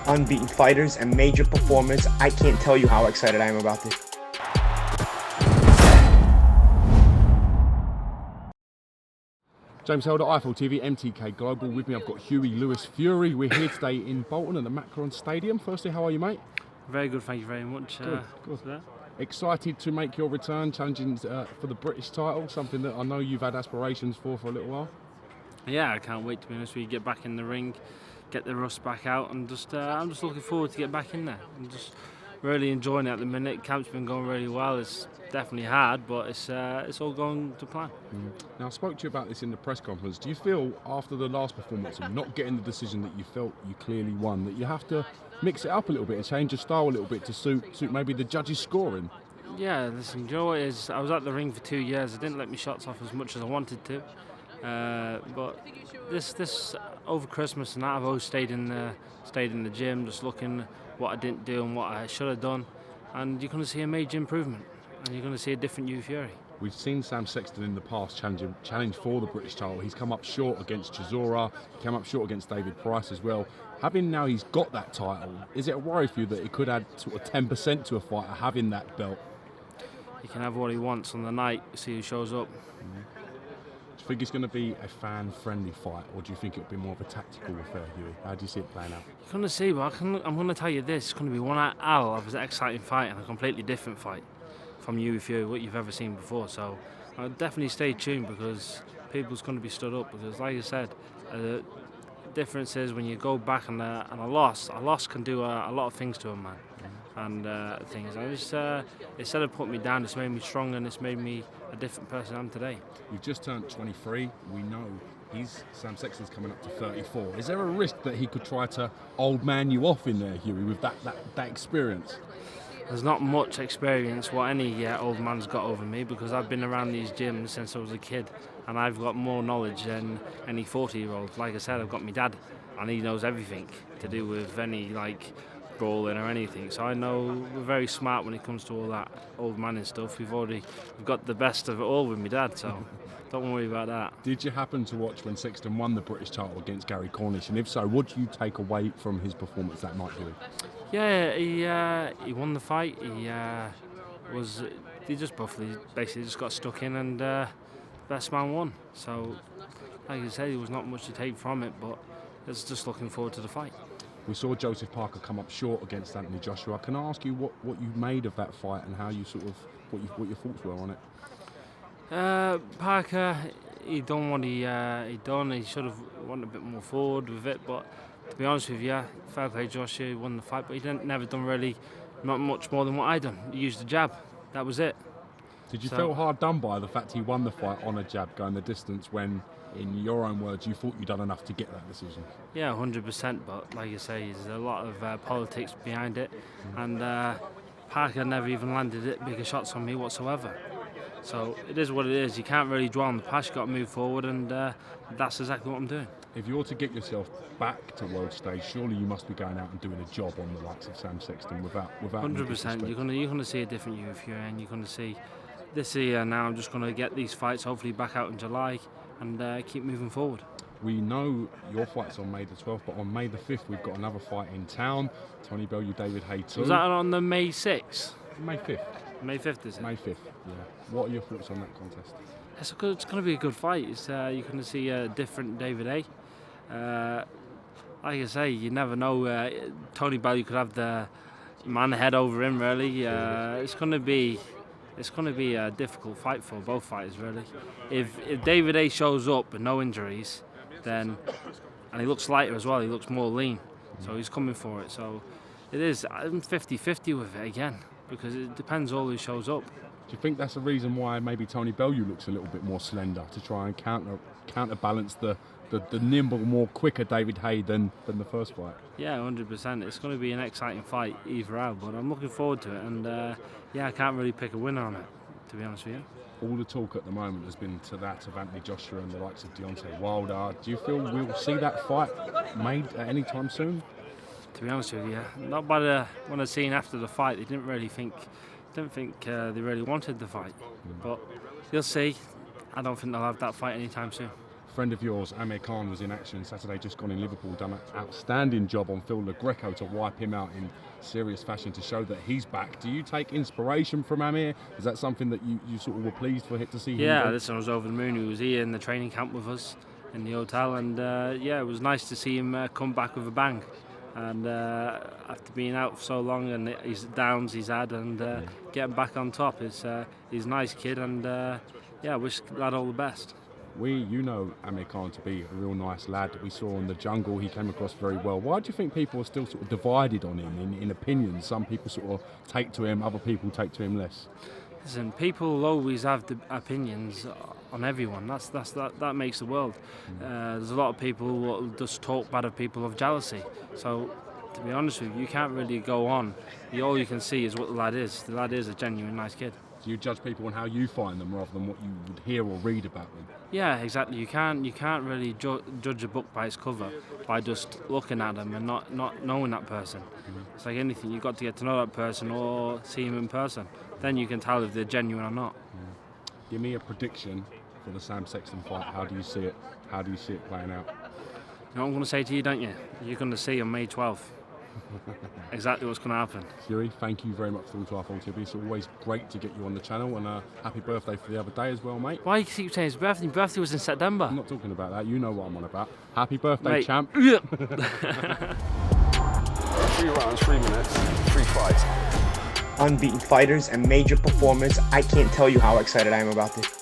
unbeaten fighters and major performers. I can't tell you how excited I am about this. James Helder, IFL TV, MTK Global. With me, I've got Hughie Lewis Fury. We're here today in Bolton at the Macron Stadium. Firstly, how are you, mate? Very good, thank you very much. Good. Excited to make your return, challenging for the British title, something that I know you've had aspirations for a little while. Yeah, I can't wait to be honest with you. Get back in the ring, get the rust back out, and I'm just looking forward to get back in there. I'm just really enjoying it at the minute. Camp's been going really well. It's definitely hard, but it's all going to plan. Now, I spoke to you about this in the press conference. Do you feel after the last performance and not getting the decision that you felt you clearly won, that you have to mix it up a little bit and change your style a little bit to suit maybe the judges' scoring? Yeah, listen, you know what it is? I was at the ring for 2 years. I didn't let my shots off as much as I wanted to. But this over Christmas and that, I've always stayed in the gym, just looking what I didn't do and what I should have done, and you're going to see a major improvement, and you're going to see a different Hughie Fury. We've seen Sam Sexton in the past challenge for the British title. He's come up short against Chisora, he came up short against David Price as well. Having now he's got that title, is it a worry for you that it could add sort of 10% to a fighter having that belt? He can have what he wants on the night, see who shows up. Do you think it's going to be a fan-friendly fight, or do you think it'll be more of a tactical affair, Hughie? How do you see it playing out? You're going to see, but I'm going to tell you this: it's going to be one hell of an exciting fight and a completely different fight from Hughie Fury, what you've ever seen before. So I'll definitely stay tuned, because people's going to be stood up. Because, like I said, the difference is when you go back and a loss can do a lot of things to a man. And things. Instead of putting me down, it's made me stronger, and it's made me a different person I am today. You've just turned 23. We know Sam Sexton's coming up to 34. Is there a risk that he could try to old man you off in there, Hughie, with that experience? There's not much experience what any old man's got over me, because I've been around these gyms since I was a kid, and I've got more knowledge than any 40-year-old. Like I said, I've got my dad, and he knows everything to do with any brawling or anything, so I know we're very smart when it comes to all that old man and stuff. We've got the best of it all with my dad, so don't worry about that. Did you happen to watch when Sexton won the British title against Gary Cornish, and if so, what do you take away from his performance that night, Hughie? Yeah, he won the fight. He just basically just got stuck in, and best man won. So like I said, there was not much to take from it, but it's just looking forward to the fight. We saw Joseph Parker come up short against Anthony Joshua. Can I ask you what you made of that fight, and how you what your thoughts were on it? Parker, he done what he done. He should have went a bit more forward with it, but to be honest with you, fair play Joshua, he won the fight, but he never done really not much more than what I done. He used the jab. That was it. Did you feel hard done by the fact he won the fight on a jab, going the distance, when, in your own words, you thought you'd done enough to get that decision? Yeah, 100%, but like you say, there's a lot of politics behind it, and Parker never even landed bigger shots on me whatsoever. So it is what it is. You can't really dwell on the past, you've got to move forward, and that's exactly what I'm doing. If you're to get yourself back to world stage, surely you must be going out and doing a job on the likes of Sam Sexton without 100%. You're going to see a different Hughie Fury, and you're going to see this year now. I'm just going to get these fights hopefully back out in July, and keep moving forward. We know your fight's on May the 12th, but on May the 5th we've got another fight in town. Tony Bellew, David HAYE 2. Was that on the May 6th? May 5th. May 5th, is it? May 5th, yeah. What are your thoughts on that contest? It's going to be a good fight. You're going to see a different David HAYE. Like I say, you never know. Tony Bellew could have the man head over him, really. It's going to be a difficult fight for both fighters, really. If David HAYE shows up with no injuries, then, and he looks lighter as well, he looks more lean, so he's coming for it. So it is, I'm 50-50 with it again, because it depends all who shows up. Do you think that's the reason why maybe Tony Bellew looks a little bit more slender, to try and counterbalance the nimble, more quicker David HAYE than the first fight? Yeah, 100%. It's going to be an exciting fight either out, but I'm looking forward to it, and I can't really pick a winner on it, to be honest with you. All the talk at the moment has been to that of Anthony Joshua and the likes of Deontay Wilder. Do you feel we'll see that fight made at any time soon? To be honest with you, not by when I seen after the fight, they didn't think they really wanted the fight. But you'll see. I don't think they'll have that fight anytime soon. friend of yours, Amir Khan, was in action Saturday, just gone in Liverpool, done an outstanding job on Phil GRECO to wipe him out in serious fashion to show that he's back. Do you take inspiration from Amir? Is that something that you sort of were pleased for to see him Yeah, do? listen, I was over the moon. He was here in the training camp with us in the hotel, and yeah, it was nice to see him come back with a bang. And after being out for so long and his downs he's had, and getting back on top, he's a nice kid, and yeah, I wish the lad all the best. You know Amir Khan to be a real nice lad. We saw in the jungle, he came across very well. Why do you think people are still sort of divided on him in opinions? Some people sort of take to him, other people take to him less. Listen, people will always have the opinions on everyone. That makes the world. There's a lot of people who will just talk bad of people of jealousy. So, to be honest with you, you can't really go on. All you can see is what the lad is. The lad is a genuine nice kid. Do you judge people on how you find them rather than what you would hear or read about them? Yeah, exactly. You can't really judge a book by its cover by just looking at them and not knowing that person. It's like anything. You've got to get to know that person or see him in person. Then you can tell if they're genuine or not. Give me a prediction for the Sam Sexton fight. How do you see it? How do you see it playing out? You know what I'm going to say to you, don't you? You're going to see on May 12th exactly what's going to happen. Hughie, thank you very much for all to our full TV. It's always great to get you on the channel, and happy birthday for the other day as well, mate. Why you keep saying his birthday? His birthday was in September. I'm not talking about that. You know what I'm on about. Happy birthday, Mate. champ. 3 rounds, 3 minutes, 3 fights. Unbeaten fighters and major performance. I can't tell you how excited I am about this.